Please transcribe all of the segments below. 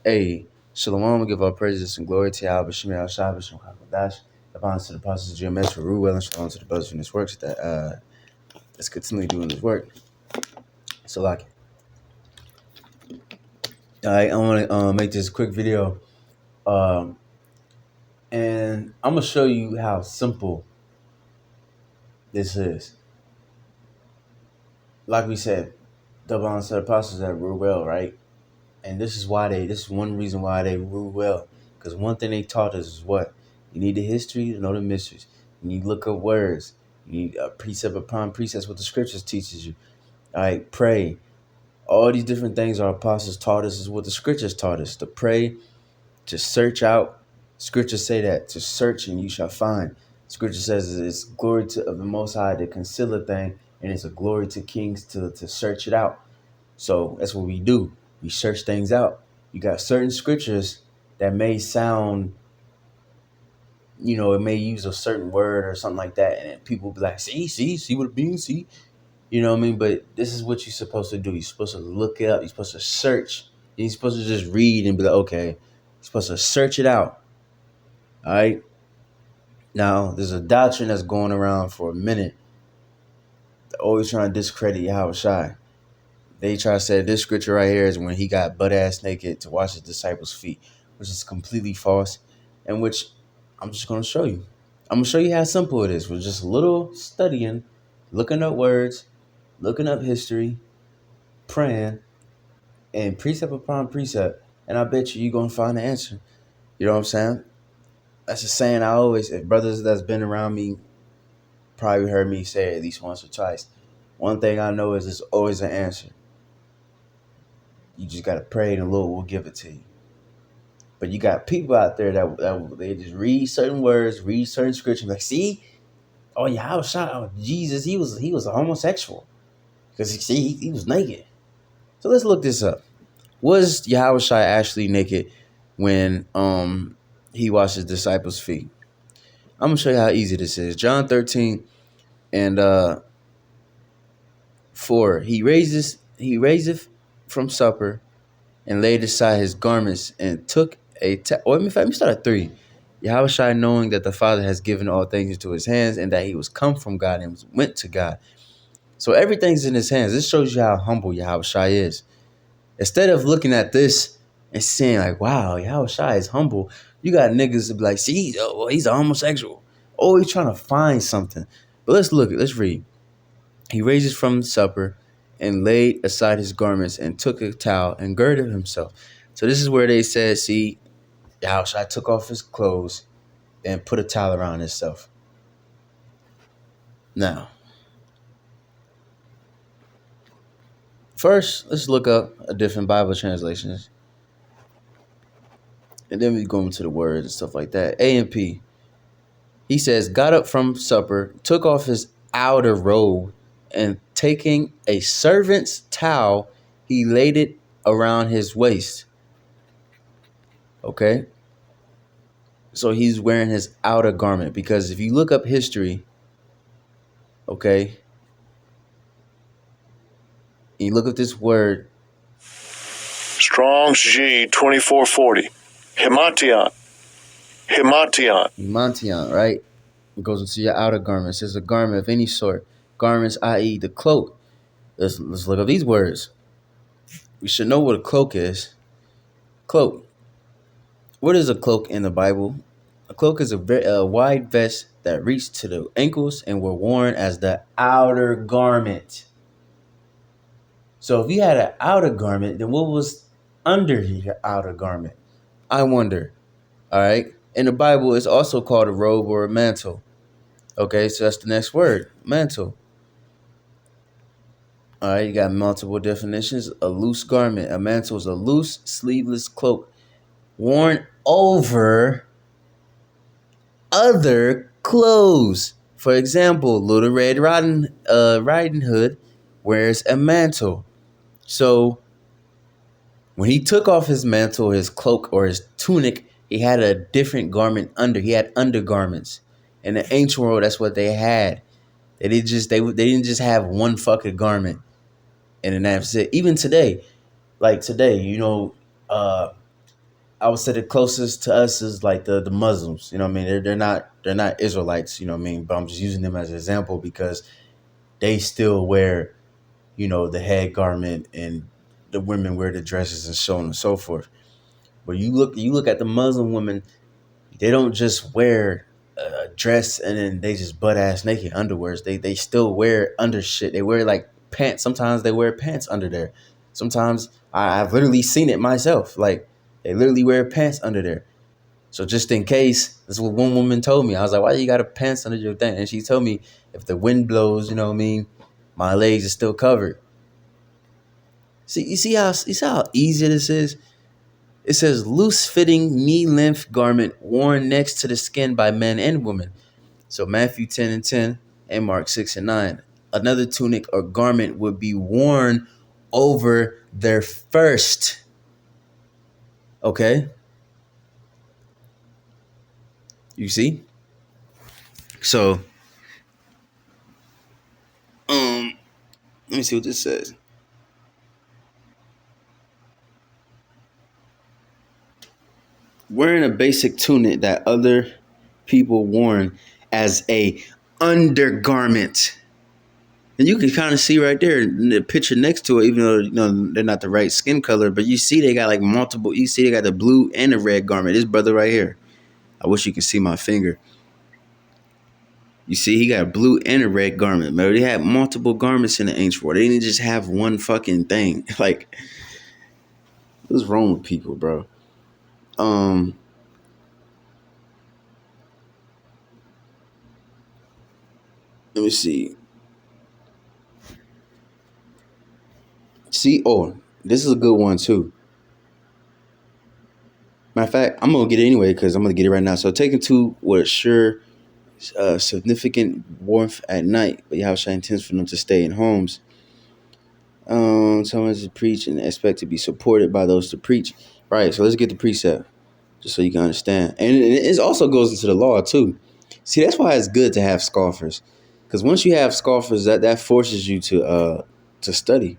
Hey, Shalom, give our praises and glory to Yahweh Shemi Al Shabbos from Hakodash. The bonds to the apostles of GMS for Ruel and Shalom to the brothers from this works that let's continue doing this work. So like I wanna make this quick video. And I'm gonna show you how simple this is. Like we said, the bonds to the apostles that rule well, right? And this is one reason why they rule well. Because one thing they taught us is what? You need the history to know the mysteries. You need to look up words. You need a precept upon precept, what the scriptures teaches you. All right, pray. All these different things our apostles taught us is what the scriptures taught us. To pray, to search out. Scriptures say that. To search and you shall find. Scripture says it's glory to of the Most High to conceal a thing, and it's a glory to kings to search it out. So that's what we do. We search things out. You got certain scriptures that may sound, it may use a certain word or something like that. And people be like, see what it means, see? You know what I mean? But this is what you're supposed to do. You're supposed to look it up. You're supposed to search. You're supposed to just read and be like, okay. You're supposed to search it out. All right? Now, there's a doctrine that's going around for a minute. They're always trying to discredit Yahweh Shai. They try to say this scripture right here is when he got butt-ass naked to wash his disciples' feet, which is completely false, and which I'm just going to show you. I'm going to show you how simple it is with just a little studying, looking up words, looking up history, praying, and precept upon precept, and I bet you're going to find the answer. You know what I'm saying? That's a saying I always, if brothers that's been around me probably heard me say it at least once or twice. One thing I know is there's always an answer. You just got to pray and the Lord will give it to you. But you got people out there that they just read certain words, read certain scriptures, like, see, oh yeah, I was shot. Oh, Jesus, he was a homosexual because he was naked. So let's look this up. Was Yahweh Shai actually naked when he washed his disciples' feet? I'm gonna show you how easy this is. John 13 and 4. He raiseth from supper and laid aside his garments and took let me start at 3. Yahweh Shai, knowing that the Father has given all things into his hands and that he was come from God and went to God. So everything's in his hands. This shows you how humble Yahweh Shai is. Instead of looking at this and saying like, wow, Yahweh Shai is humble, you got niggas to be like, see, he's a homosexual. Always trying to find something. But let's read. He raises from supper and laid aside his garments and took a towel and girded himself. So this is where they said, see, Yahushua took off his clothes and put a towel around himself. Now, first, let's look up a different Bible translations. And then we go into the words and stuff like that. A and P. He says, got up from supper, took off his outer robe, and taking a servant's towel, he laid it around his waist. Okay? So he's wearing his outer garment, because if you look up history, okay, and you look up this word, Strong's G 2440, Himation, right? It goes into your outer garment. It says a garment of any sort. Garments, i.e. the cloak. Let's look up these words. We should know what a cloak is. Cloak. What is a cloak in the Bible? A cloak is a wide vest that reached to the ankles and were worn as the outer garment. So if you had an outer garment, then what was under your outer garment? I wonder. All right. In the Bible, it's also called a robe or a mantle. Okay, so that's the next word, mantle. All right, you got multiple definitions. A loose garment. A mantle is a loose, sleeveless cloak worn over other clothes. For example, Little Red Riding Hood wears a mantle. So when he took off his mantle, his cloak, or his tunic, he had a different garment under. He had undergarments. In the ancient world, that's what they had. They didn't just have one fucking garment. And then that's it. Even today, like today, I would say the closest to us is like the Muslims. You know what I mean? They're not Israelites. You know what I mean? But I'm just using them as an example because they still wear, the head garment, and the women wear the dresses and so on and so forth. But you look at the Muslim women, they don't just wear a dress and then they just butt ass naked underwears. They still wear under shit. They wear like pants. Sometimes they wear pants under there. Sometimes I've literally seen it myself. Like they literally wear pants under there. So just in case, this is what one woman told me. I was like, why you got a pants under your thing? And she told me if the wind blows, you know what I mean, my legs are still covered. See, you see how easy this is? It says loose fitting knee length garment worn next to the skin by men and women. So Matthew 10:10 and Mark 6:9. Another tunic or garment would be worn over their first. Okay? You see? So let me see what this says. Wearing a basic tunic that other people worn as a undergarment. And you can kind of see right there in the picture next to it, even though they're not the right skin color, but you see they got like multiple. You see they got the blue and the red garment. This brother right here. I wish you could see my finger. You see he got a blue and a red garment. Man, they had multiple garments in the ancient world. They didn't just have one fucking thing. Like, what's wrong with people, bro? Let me see. This is a good one too. Matter of fact, I'm gonna get it anyway because I'm gonna get it right now. So taken to what assure significant warmth at night, but Yahushua intends for them to stay in homes. Someone to preach and expect to be supported by those to preach. Right. So let's get the precept just so you can understand. And it also goes into the law too. See, that's why it's good to have scoffers, because once you have scoffers, that forces you to study.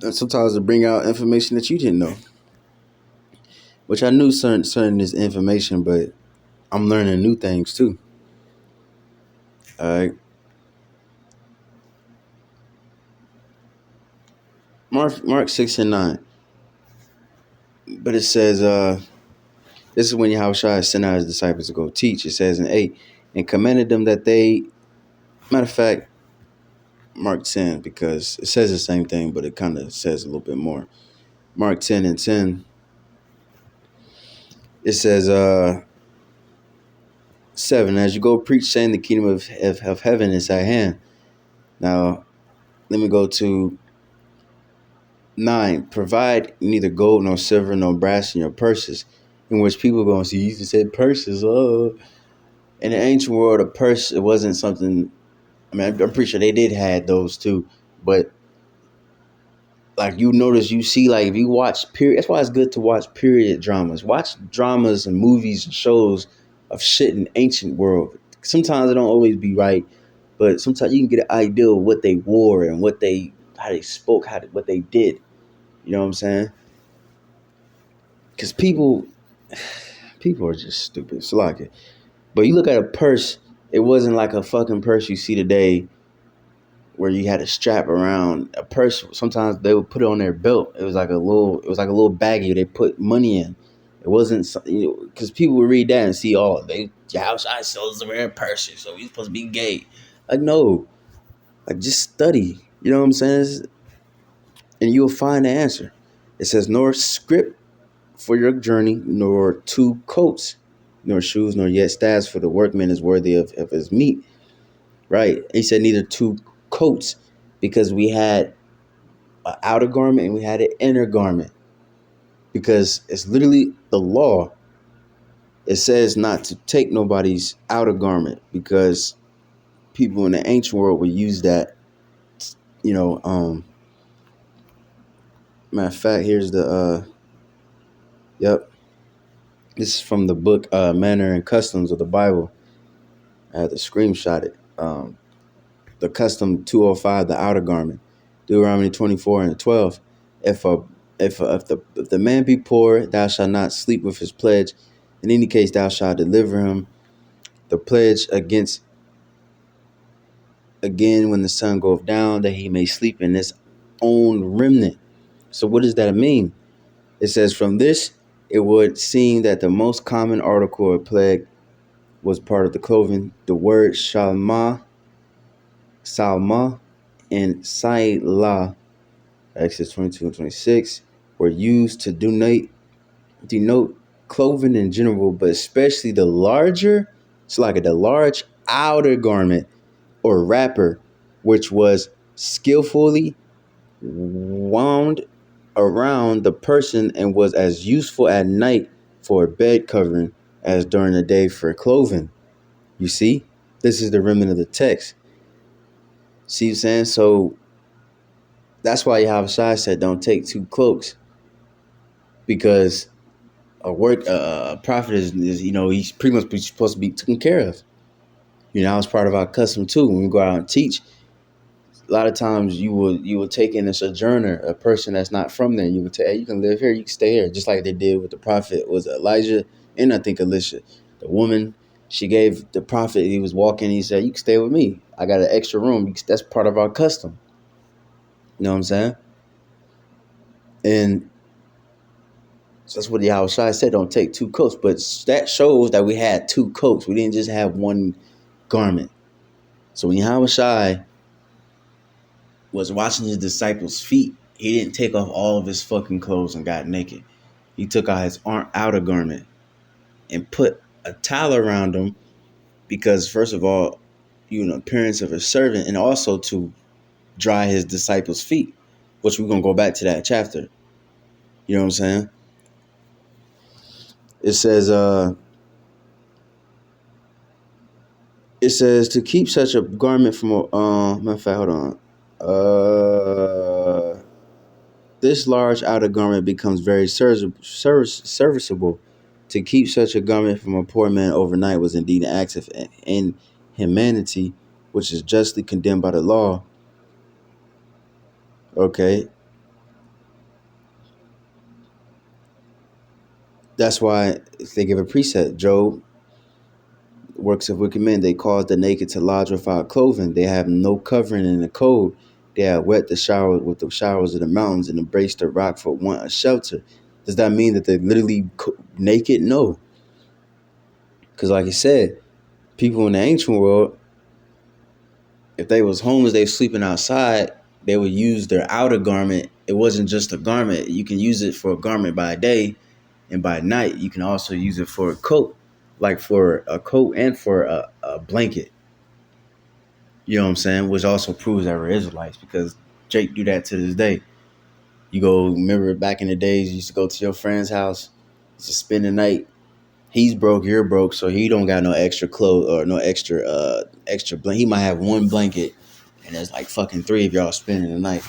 And sometimes to bring out information that you didn't know, which I knew certain is information, but I'm learning new things too. All right. Mark 6:9. But it says, this is when Yahushua sent out his disciples to go teach. It says in 8, and commanded them that they, matter of fact, Mark 10, because it says the same thing, but it kind of says a little bit more. Mark 10:10. It says, 7, as you go preach, saying the kingdom of heaven is at hand. Now, let me go to 9. Provide neither gold nor silver nor brass in your purses, in which people are going to see. You used to say purses. Oh, in the ancient world, a purse, it wasn't something. I mean, I'm pretty sure they did have those too, but like you notice, you see, like if you watch period, that's why it's good to watch period dramas. Watch dramas and movies and shows of shit in ancient world. Sometimes it don't always be right, but sometimes you can get an idea of what they wore and how they spoke, what they did. You know what I'm saying? Because people are just stupid. It's like it. But you look at a purse, it wasn't like a fucking purse you see today where you had a strap around a purse. Sometimes they would put it on their belt. It was like a little baggie they put money in. It wasn't, because people would read that and see, I sells wearing purses, so he's supposed to be gay. Like, no, like just study. You know what I'm saying? And you'll find the answer. It says, nor script for your journey, nor 2 coats, nor shoes, nor yet staffs, for the workman is worthy of his meat. Right. He said neither 2 coats, because we had an outer garment and we had an inner garment, because it's literally the law. It says not to take nobody's outer garment, because people in the ancient world would use that, matter of fact, here's the yep, this is from the book Manner and Customs of the Bible. I had to screenshot it. The custom 205, the outer garment. Deuteronomy 24:12. If a if the man be poor, thou shalt not sleep with his pledge. In any case, thou shalt deliver him the pledge against again when the sun goeth down, that he may sleep in his own remnant. So what does that mean? It says from this, it would seem that the most common article or plague was part of the clothing. The word salma, and Sailah, Exodus 22 and 26, were used to denote clothing in general, but especially the large outer garment or wrapper, which was skillfully wound around the person and was as useful at night for a bed covering as during the day for clothing. You see, this is the remnant of the text. See what I'm saying? So that's why Yahweh Shai said, don't take two cloaks, because a prophet is he's pretty much supposed to be taken care of. That was part of our custom too. When we go out and teach, a lot of times you will take in a sojourner, a person that's not from there. You would tell, hey, you can live here, you can stay here, just like they did with the prophet. Was Elijah and I think Elisha. The woman, she gave the prophet, he was walking, he said, you can stay with me. I got an extra room. That's part of our custom. You know what I'm saying? And so that's what Yahweh Shai said, don't take two coats. But that shows that we had two coats. We didn't just have one garment. So when Yahweh Shai was washing his disciples' feet, he didn't take off all of his fucking clothes and got naked. He took out his outer garment and put a towel around him because, first of all, appearance of a servant, and also to dry his disciples' feet, which we're going to go back to that chapter. You know what I'm saying? It says to keep such a garment from matter of fact, hold on. This large outer garment becomes very serviceable. To keep such a garment from a poor man overnight was indeed an act of inhumanity, which is justly condemned by the law. Okay. That's why they give a precept. Job, works of wicked men, they cause the naked to lodge without clothing. They have no covering in the cold. They have wet the shower with the showers of the mountains and embraced the rock for want of shelter. Does that mean that they're literally naked? No. Because like I said, people in the ancient world, if they was homeless, they were sleeping outside, they would use their outer garment. It wasn't just a garment. You can use it for a garment by day, and by night, you can also use it for a coat, like for a coat and for a blanket. You know what I'm saying? Which also proves that we're Israelites, because Jake do that to this day. You go, remember back in the days, you used to go to your friend's house to spend the night. He's broke, you're broke, so he don't got no extra clothes or no extra blanket. He might have one blanket, and there's like fucking three of y'all spending the night.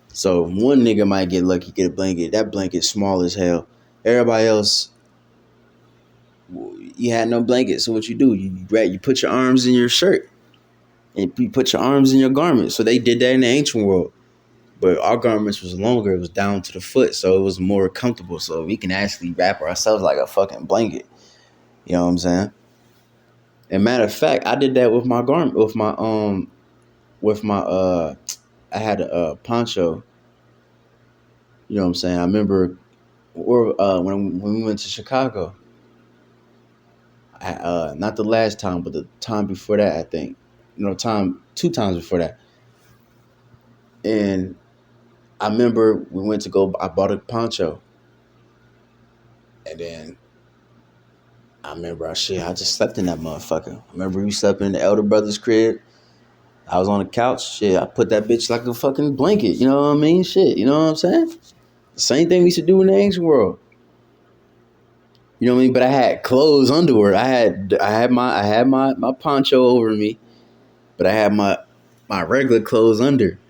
So one nigga might get lucky, get a blanket. That blanket's small as hell. Everybody else, you had no blanket. So what you do? You put your arms in your shirt, and you put your arms in your garment. So they did that in the ancient world. But our garments was longer. It was down to the foot, so it was more comfortable. So we can actually wrap ourselves like a fucking blanket. You know what I'm saying? And matter of fact, I did that with my garment, I had a poncho. You know what I'm saying? I remember, when we went to Chicago. Not the last time, but the time before that, I think. 2 times before that. And I remember we went to go. I bought a poncho, and then I remember I just slept in that motherfucker. I remember we slept in the elder brother's crib. I was on the couch. Shit, I put that bitch like a fucking blanket. You know what I mean? Shit, you know what I'm saying? Same thing we used to do in the ancient world. You know what I mean? But I had clothes, underwear. I had my poncho over me, but I had my regular clothes under.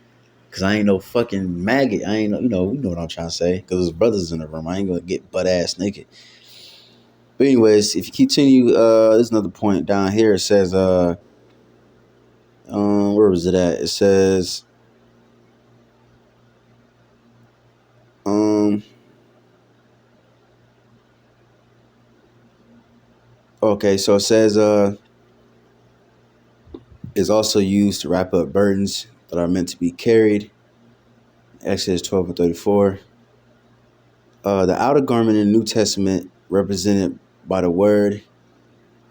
Cause I ain't no fucking maggot. I ain't no, you know what I'm trying to say. Cause there's brothers in the room. I ain't gonna get butt ass naked. But anyways, if you continue, there's another point down here. It says, where was it at? It says, Okay, so it says is also used to wrap up burdens that are meant to be carried. Exodus 12:34. The outer garment in the New Testament represented by the word.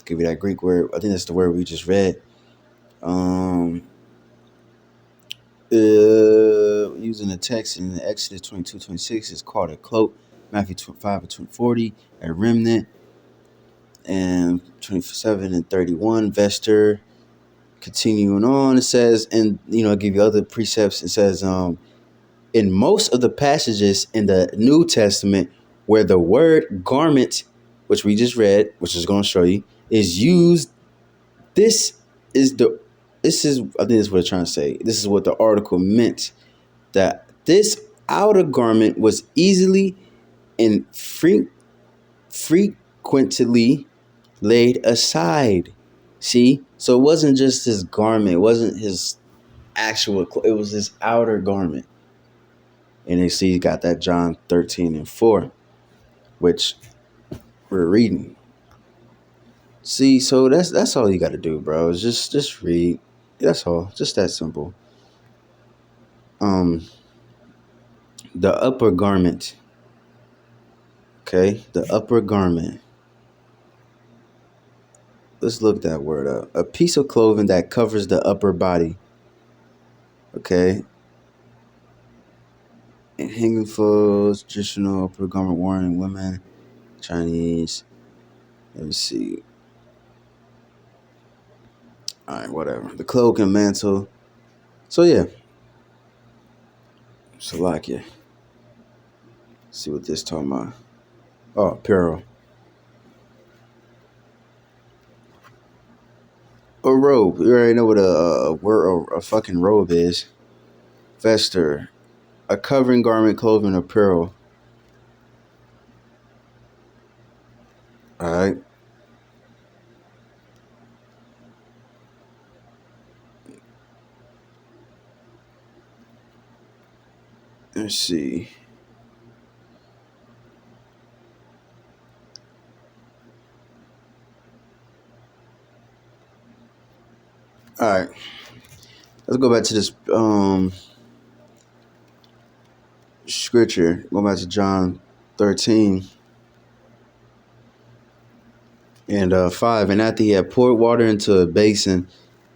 Give you that Greek word. I think that's the word we just read. Using the text in Exodus 22:26 is called a cloak. Matthew 5:40, a remnant. And 27:31, vesture. Continuing on, it says, and give you other precepts. It says, in most of the passages in the New Testament where the word garment, which we just read, which is going to show you, is used, I think this is what they're trying to say. This is what the article meant, that this outer garment was easily and frequently laid aside. See? So it wasn't just his garment. It wasn't his actual clothes. It was his outer garment. And you see, you got that John 13:4, which we're reading. See, so that's all you got to do, bro. Is just read. That's all. Just that simple. The upper garment. Okay, the upper garment. Let's look that word up. A piece of clothing that covers the upper body. Okay. And hanging clothes, traditional upper garment worn in women, Chinese. Let me see. All right, whatever. The cloak and mantle. So yeah. Salakia. See what this talking about. Oh, apparel. A robe. You already know what a fucking robe is. Vesture. A covering garment, clothing, apparel. All right. Let's see. All right. Let's go back to this scripture. Go back to John 13 and 5. And after he had poured water into a basin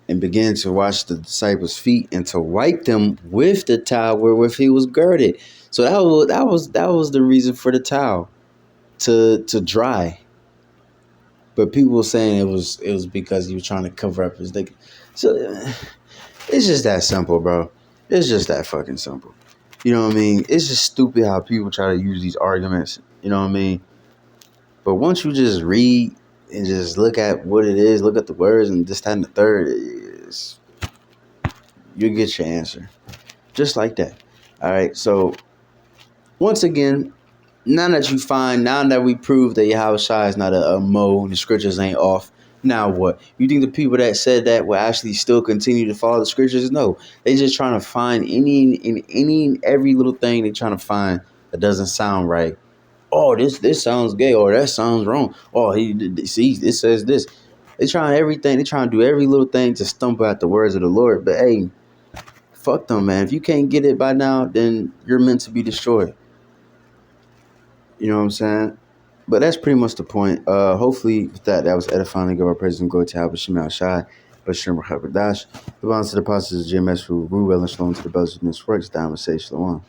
and began to wash the disciples' feet and to wipe them with the towel wherewith he was girded. So that was the reason for the towel, to dry. But people were saying it was because he was trying to cover up his dick. So it's just that simple, bro. It's just that fucking simple. You know what I mean? It's just stupid how people try to use these arguments. You know what I mean? But once you just read and just look at what it is, look at the words and this, that, and the third, you'll get your answer. Just like that. All right. So once again, now that we prove that Yahweh Shai is not a mo and the scriptures ain't off, now what? You think the people that said that will actually still continue to follow the scriptures? No. They just trying to find every little thing they're trying to find that doesn't sound right. Oh, this sounds gay, or that sounds wrong. Oh, it says this. They trying everything. They trying to do every little thing to stumble at the words of the Lord. But hey, fuck them, man. If you can't get it by now, then you're meant to be destroyed. You know what I'm saying? But that's pretty much the point. Hopefully with that was edifying. Give our praise and glory to Abba Shema Shai, Bashir Habadash. The bonds to the apostles of GMS, Ruel and Shalom to the brothers in this works. Down and say Shalom.